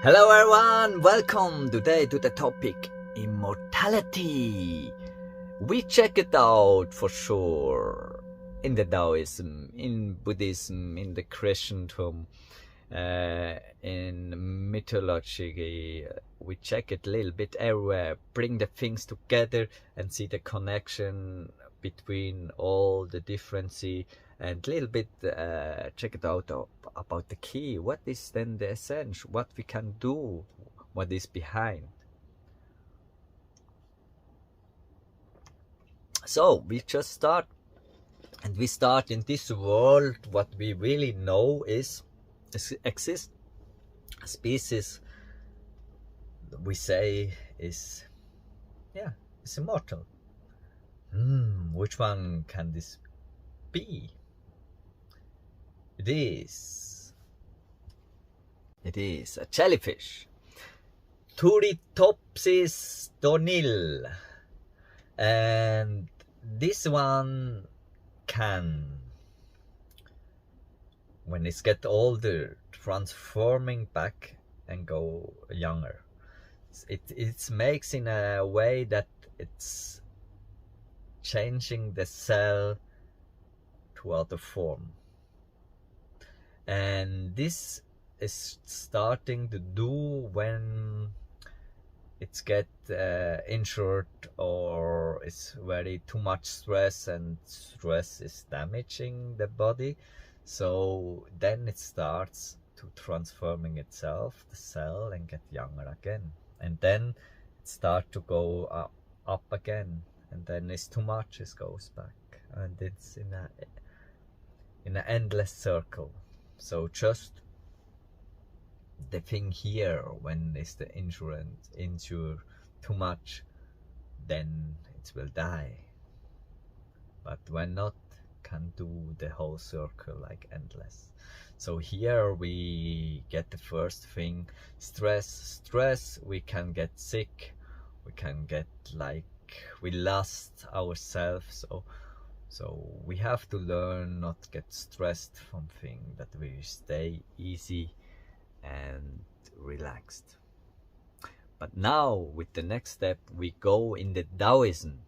Hello everyone, welcome today to the topic immortality. We check it out for sure in the Taoism, in Buddhism, in the Christendom, in mythology. We check it a little bit everywhere, bring the things together and see the connection between all the differences and a little bit check it out about the key. What is then the essence? What we can do? What is behind? So we just start, and we start in this world. What we really know is exists a species we say is immortal. Which one can this be? It is a jellyfish, Turritopsis donil, and this one can, when it gets older, transforming back and go younger. It makes in a way that it's changing the cell to other form, and this is starting to do when it's get injured or it's very too much stress, and stress is damaging the body. So then it starts to transforming itself, the cell, and get younger again, and then it start to go up again, and then it's too much, it goes back, and it's in an endless circle. So just the thing here, when is the injure too much, then it will die. But when not, can do the whole circle like endless. So here we get the first thing, stress. We can get sick, we can get like we lost ourselves. So we have to learn not to get stressed from things, that we stay easy and relaxed. But now with the next step we go in the Taoism.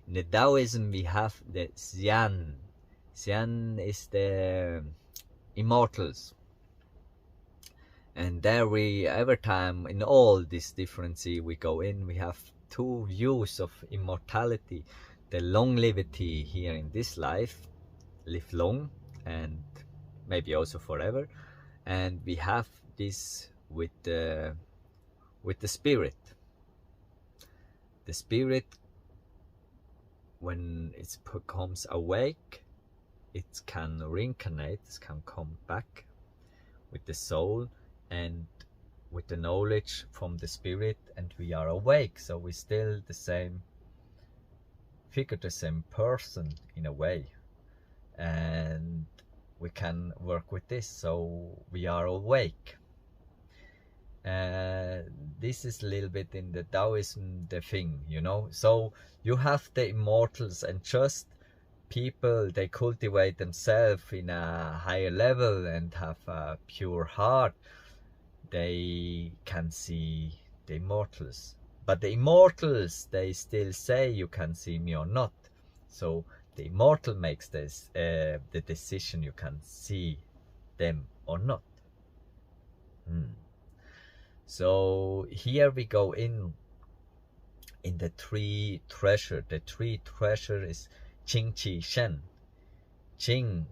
In the Taoism we have the Xian. Xian is the immortals, and there we, every time in all this differences we go in, we have two views of immortality. The longevity here in this life, live long and maybe also forever, and we have this with the spirit. The spirit, when it becomes awake, it can reincarnate, it can come back with the soul and with the knowledge from the spirit, and we are awake, so we still the same figure, the same person in a way, and we can work with this, so we are awake. This is a little bit in the Taoism the thing, so you have the immortals, and just people, they cultivate themselves in a higher level and have a pure heart, they can see the immortals. But the immortals, they still say you can see me or not. So the immortal makes this the decision, you can see them or not. So here we go in the three treasure. The three treasure is Qing, Qi, Shen. Qing,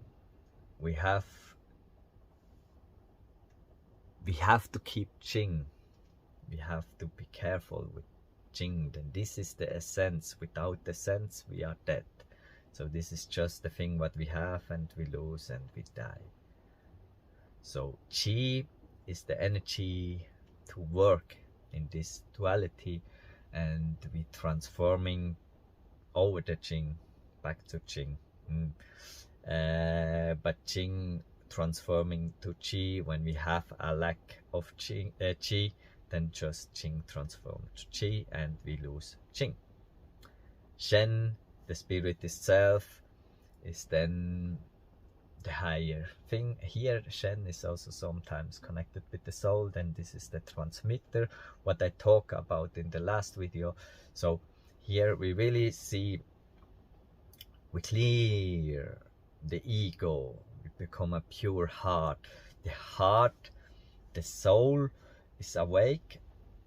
we have to keep Qing. We have to be careful with Qing. Then this is the essence. Without the sense, we are dead. So this is just the thing what we have, and we lose and we die. So Qi is the energy to work in this duality, and we transforming over the Qing, back to Qing. But Qing transforming to Qi, when we have a lack of Qi, then just Qing transform to Qi and we lose Qing. Shen, the spirit itself, is then the higher thing. Here Shen is also sometimes connected with the soul, then this is the transmitter, what I talked about in the last video. So here we really see, we clear the ego, we become a pure heart. The heart, the soul is awake,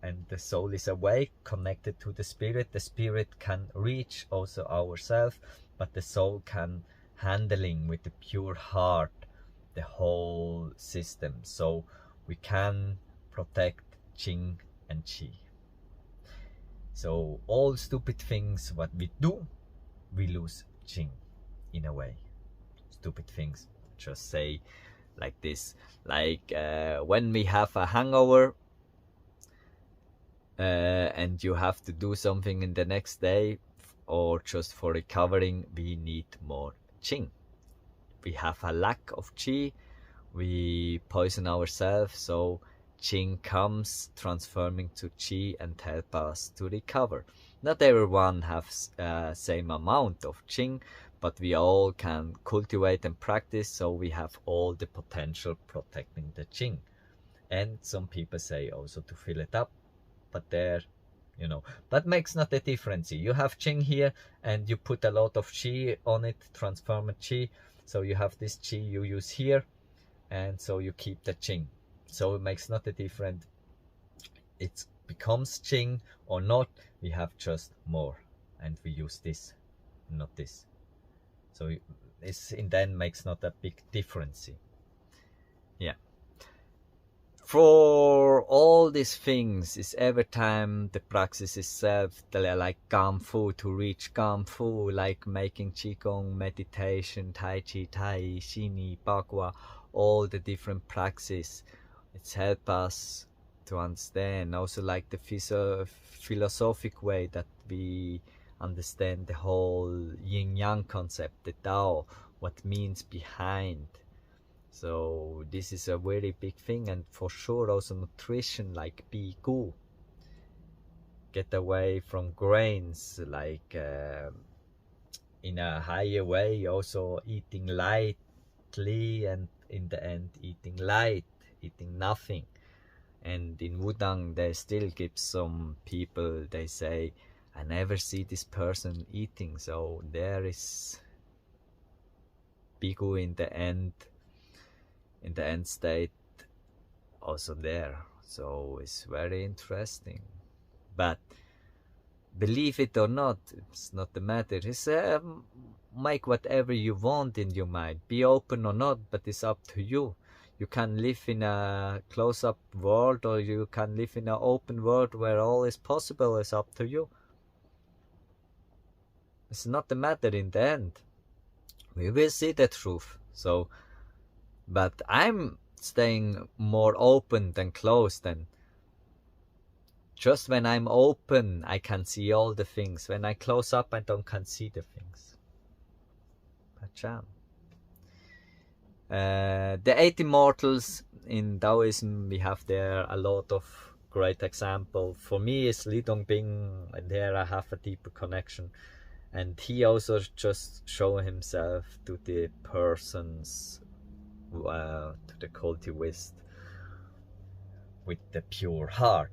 and the soul is awake, connected to the spirit. The spirit can reach also ourselves, but the soul can handling with the pure heart the whole system, so we can protect Qing and Qi. So all stupid things what we do, we lose Qing in a way. Stupid things, just say like this, like when we have a hangover and you have to do something in the next day, or just for recovering, we need more Qing. We have a lack of Qi, we poison ourselves, so Qing comes transforming to Qi and help us to recover. Not everyone has same amount of Qing, but we all can cultivate and practice, so we have all the potential protecting the Qing. And some people say also to fill it up, but there, you know, but makes not a difference. You have Qing here and you put a lot of Qi on it, transform it Qi, so you have this Qi you use here, and so you keep the Qing. So it makes not a difference. It becomes Qing or not, we have just more, and we use this, not this. So this in then makes not a big difference. Yeah. For all these things is every time the praxis itself, like Gong Fu, to reach Gong Fu, like making Qigong, meditation, Tai Chi, Xingyi, Bagua, all the different praxis. It's help us to understand also like the philosophic way that we understand the whole yin-yang concept, the Tao, what means behind. So this is a very big thing, and for sure also nutrition, like Bagua. Get away from grains, like in a higher way, also eating lightly, and in the end eating light, eating nothing. And in Wudang they still give some people, they say, I never see this person eating, so there is Bagua in the end state also there. So it's very interesting, but believe it or not, it's not the matter. It's make whatever you want in your mind, be open or not, but it's up to you. You can live in a close-up world, or you can live in an open world where all is possible. It's up to you. It's not the matter in the end. We will see the truth. So, but I'm staying more open than closed, and just when I'm open I can see all the things. When I close up I don't can see the things. Pacham. The 8 immortals in Taoism, we have there a lot of great example. For me is Li Dongbing, and there I have a deeper connection, and he also just show himself to the persons, to the cultivist with the pure heart.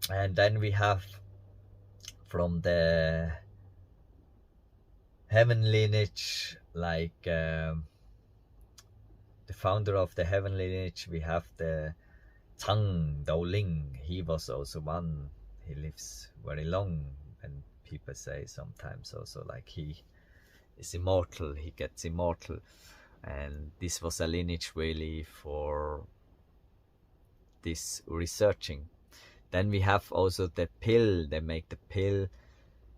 And then we have from the heaven lineage, like the founder of the heaven lineage, we have the Zhang Daoling. He was also one, he lives very long, and people say sometimes also like he is immortal, he gets immortal. And this was a lineage really for this researching. Then we have also the pill, they make the pill,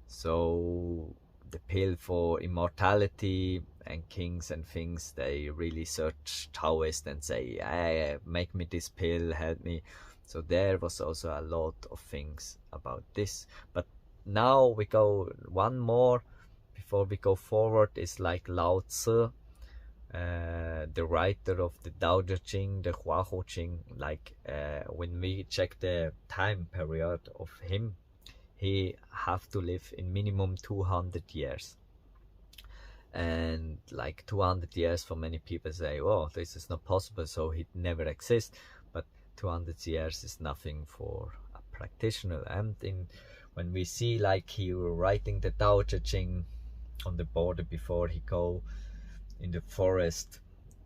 so the pill for immortality and kings and things, they really search Taoist and say, hey, make me this pill, help me. So there was also a lot of things about this. But now we go one more before we go forward, is like Lao Tzu, the writer of the Tao Te Ching, the Hua Ho Ching. Like when we check the time period of him, he have to live in minimum 200 years. and like 200 years for many people say, oh, this is not possible, so it never exists. But 200 years is nothing for a practitioner. And when we see like he writing the Tao Te Ching on the border before he go in the forest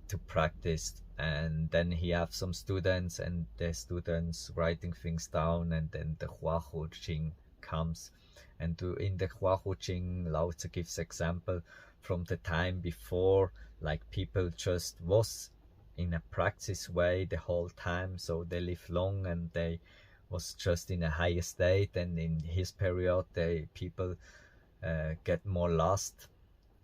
to practice, and then he have some students, and the students writing things down, and then the Huahu Ching comes, and in the Huahu Ching, Lao Tzu gives example from the time before, like people just was in a practice way the whole time, so they live long and they was just in a higher state, and in his period people get more lost,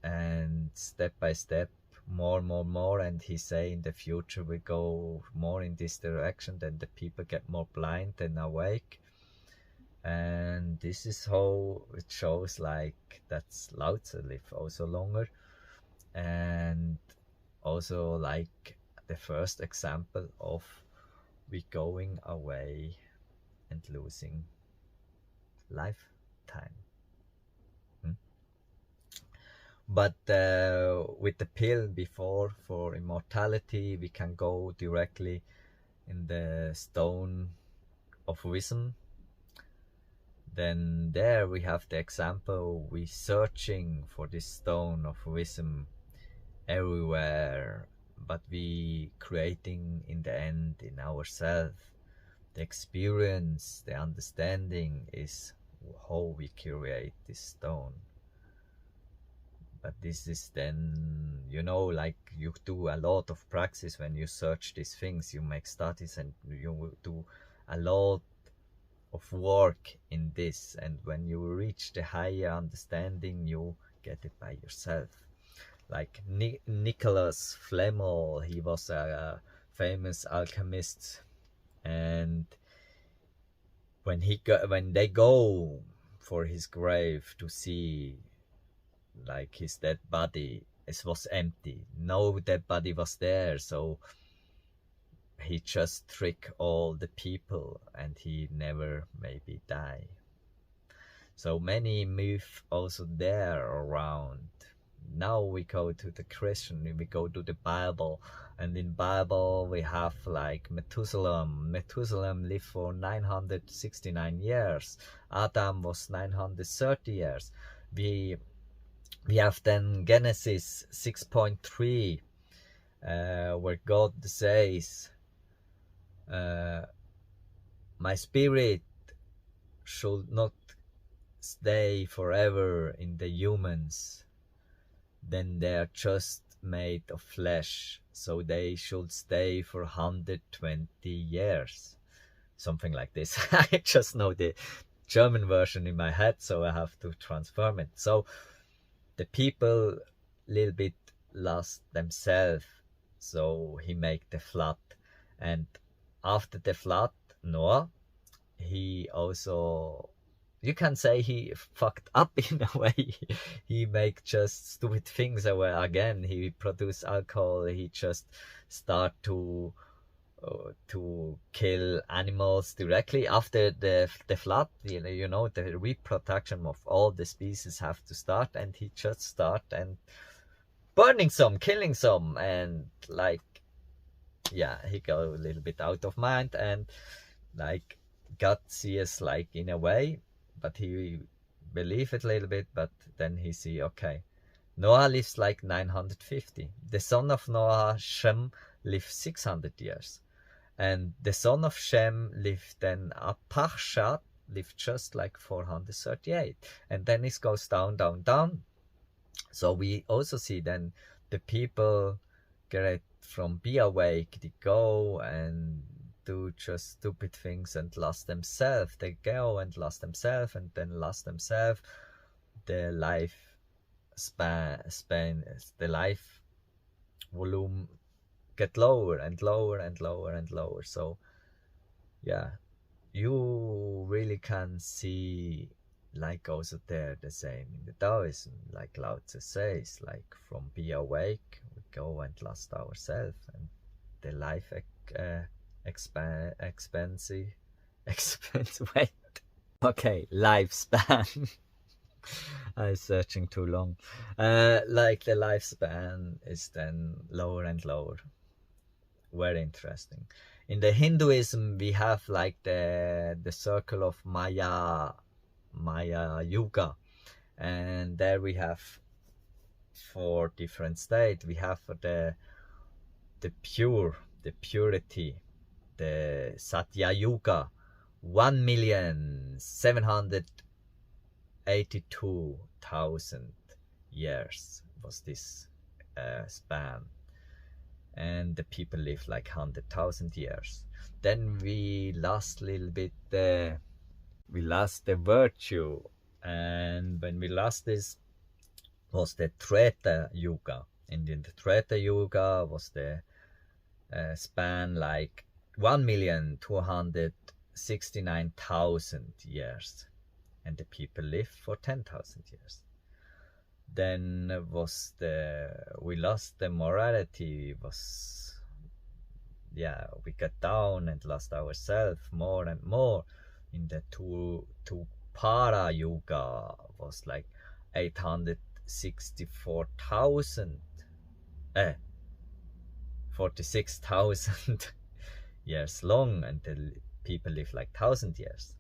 and step by step more, and he say in the future we go more in this direction, then the people get more blind than awake. And this is how it shows like that's Lao Tzu live also longer, and also like the first example of we going away and losing lifetime. But with the pill before for immortality, we can go directly in the stone of wisdom. Then there we have the example, we searching for this stone of wisdom everywhere, but we creating in the end in ourselves. The experience, the understanding is how we create this stone. But this is then, you know, like you do a lot of practice when you search these things, you make studies and you do a lot of work in this, and when you reach the higher understanding, you get it by yourself. Like Nicholas Flamel, he was a famous alchemist, and when they go for his grave to see like his dead body, it was empty, no dead body was there, so he just tricked all the people and he never maybe die. So many myths also there around. Now we go to the Christian, we go to the Bible, and in Bible we have like Methuselah lived for 969 years, Adam was 930 years. We have then Genesis 6.3 where God says, my spirit should not stay forever in the humans, then they are just made of flesh, so they should stay for 120 years, something like this. I just know the German version in my head, so I have to transform it. So the people little bit lost themselves, so he made the flood, and after the flood, Noah, he also, you can say he fucked up in a way. He make just stupid things again. He produce alcohol. He just start to kill animals directly after the flood. You know, the reproduction of all the species have to start, and he just start and burning some, killing some, and like, yeah, he go a little bit out of mind, and like God sees like in a way, but he believe it a little bit, but then he see, okay, Noah lives like 950. The son of Noah, Shem, lived 600 years. And the son of Shem lived then, Apachshat, lived just like 438. And then it goes down, down, down. So we also see then the people get from be awake, they go and do just stupid things and lost themselves. They go and lost themselves, and then lost themselves. The life span, the life volume get lower and lower and lower and lower. So yeah, you really can see like also there the same in the Taoism, like Lao Tzu says, like from be awake we go and lost ourselves, and the life expensive wait, okay, lifespan I'm searching too long. Like the lifespan is then lower and lower. Very interesting. In the Hinduism, we have like the circle of Maya Yuga, and there we have 4 different states. We have the purity, the Satya Yuga, 1,782,000 years was this span, and the people live like 100,000 years. Then we lost a little bit we lost the virtue, and when we lost this was the Treta Yuga. And in the Treta Yuga was the span like 1,269,000 years, and the people lived for 10,000 years. Then we lost the morality, we got down and lost ourselves more and more. In the Para Yuga was like 864,000 46,000 years long, and the people live like 1,000 years.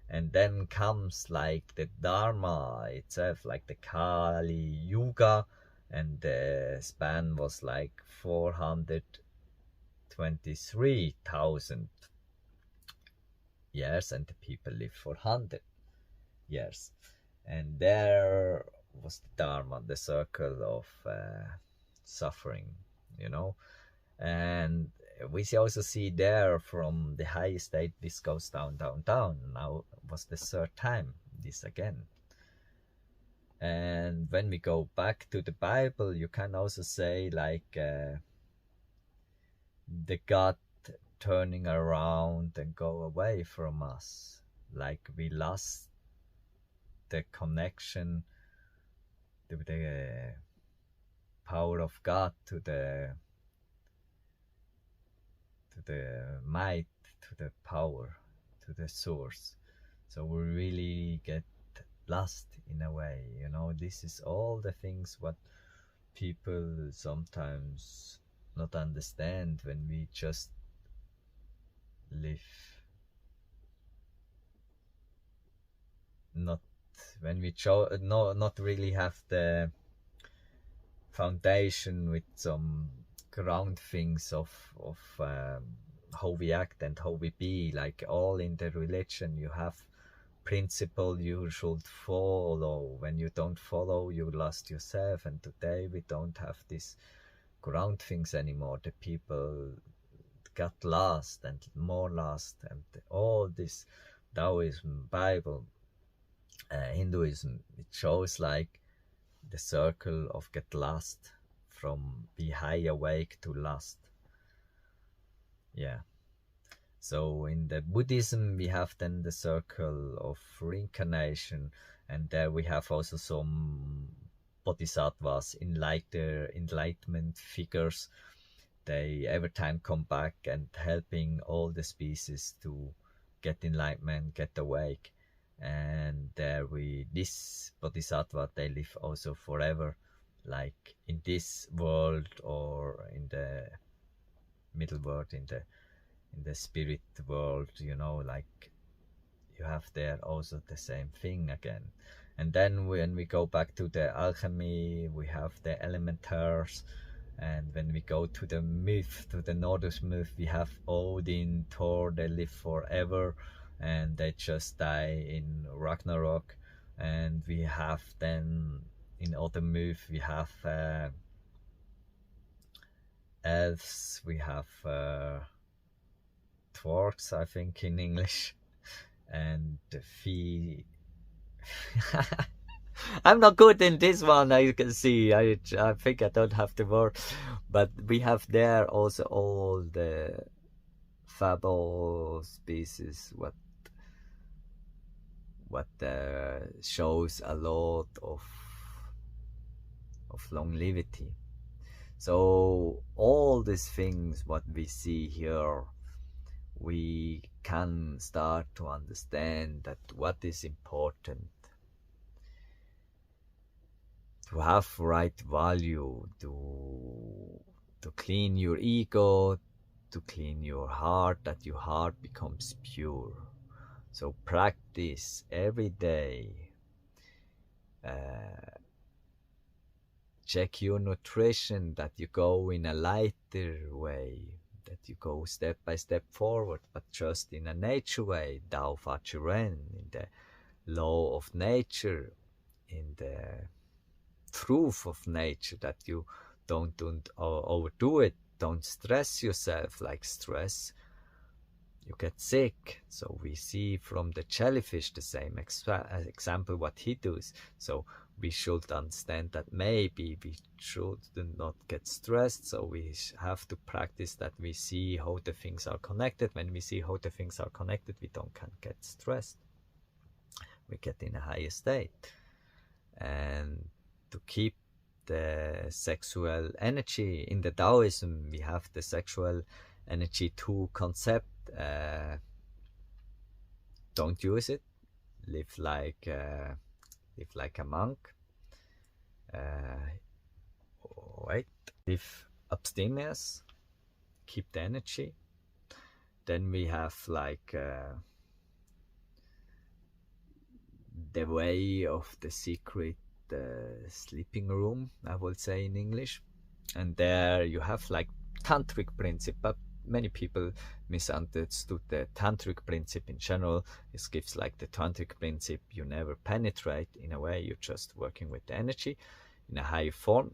And then comes like the Dharma itself, like the Kali Yuga, and the span was like 423,000 years, and the people live for 100 years. And there was the Dharma, the circle of suffering, you know. And we also see there from the highest state, this goes down, down, down. Now was the 3rd time this again. And when we go back to the Bible, you can also say like the God turning around and go away from us, like we lost the connection to the power of God, to the might, to the power, to the source. So we really get lost in a way, you know. This is all the things what people sometimes not understand when we just live, not when we not really have the foundation with some ground things of how we act and how we be. Like all in the religion, you have principle you should follow. When you don't follow, you lost yourself. And today we don't have these ground things anymore. The people got lost and more lost, and all this Taoism, Bible, Hinduism, it shows like the circle of get lost, from be high awake to lost. Yeah. So in the Buddhism, we have then the circle of reincarnation, and there we have also some bodhisattvas, enlightenment figures. They every time come back and helping all the species to get enlightenment, get awake. And there this bodhisattva, they live also forever, like in this world or in the middle world, in the spirit world, you know, like you have there also the same thing again. And then when we go back to the alchemy, we have the elementals. And when we go to the myth, to the Nordic myth, we have Odin, Thor, they live forever and they just die in Ragnarok. And we have then in other myth, we have elves, we have dwarves, I think in English, and fee. I'm not good in this one, as you can see. I think I don't have the word, but we have there also all the fable species, what shows a lot of longevity. So all these things what we see here, we can start to understand that what is important. to have right value, to clean your ego, to clean your heart, that your heart becomes pure. So practice every day. Check your nutrition, that you go in a lighter way, that you go step by step forward, but just in a nature way, Tao Fa Chi Ren, in the law of nature, in the truth of nature, that you don't overdo it, don't stress yourself. Like stress, you get sick. So we see from the jellyfish the same example what he does. So we should understand that maybe we should not get stressed. So we have to practice that we see how the things are connected. When we see how the things are connected, we don't can get stressed. We get in a higher state. And to keep the sexual energy in the Taoism, we have the sexual energy 2 concept. Don't use it. Live like a monk. Live abstemious. Keep the energy. Then we have like the way of the secret sleeping room, I would say in English. And there you have like tantric principle, but many people misunderstood the tantric principle in general. It gives like the tantric principle, you never penetrate. In a way, you're just working with the energy in a higher form.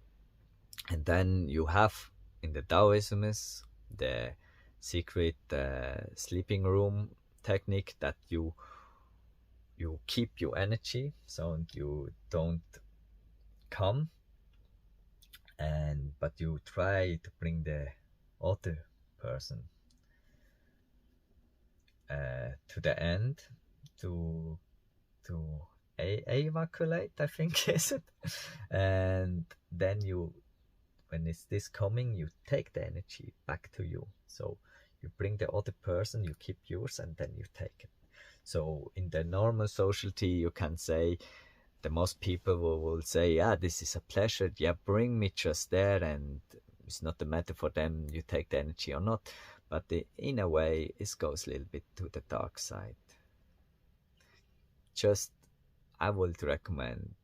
And then you have in the Taoism is the secret sleeping room technique, that you keep your energy, so you don't come, but you try to bring the other person to the end, to evacuate, I think is it. And then when it's this coming, you take the energy back to you. So you bring the other person, you keep yours, and then you take it. So in the normal society, you can say, the most people will say, yeah, this is a pleasure, yeah, bring me just there, and it's not a matter for them you take the energy or not. But in a way, it goes a little bit to the dark side. Just, I would recommend,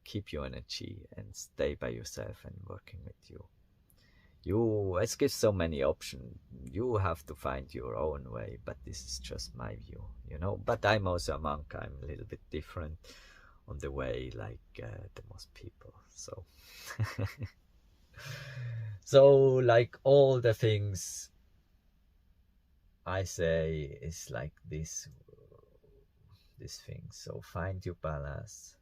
keep your energy and stay by yourself and working with you. It gives so many options. You have to find your own way, but this is just my view, But I'm also a monk. I'm a little bit different on the way, like the most people. So, so like all the things I say is like this thing. So find your balance,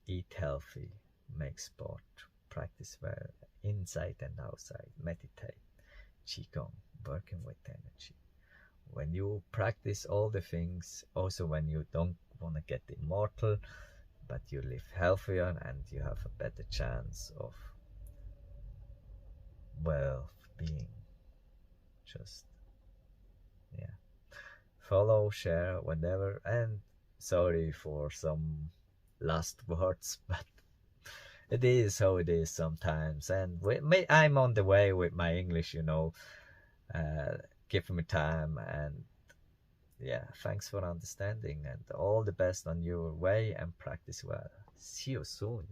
eat healthy, make sport, practice well, inside and outside, meditate, qigong, working with energy. When you practice all the things, also when you don't want to get immortal, but you live healthier and you have a better chance of well-being. Just, yeah, follow, share, whatever. And sorry for some last words, but it is how it is sometimes. And I'm on the way with my English, give me time. And yeah, thanks for understanding, and all the best on your way, and practice well. See you soon.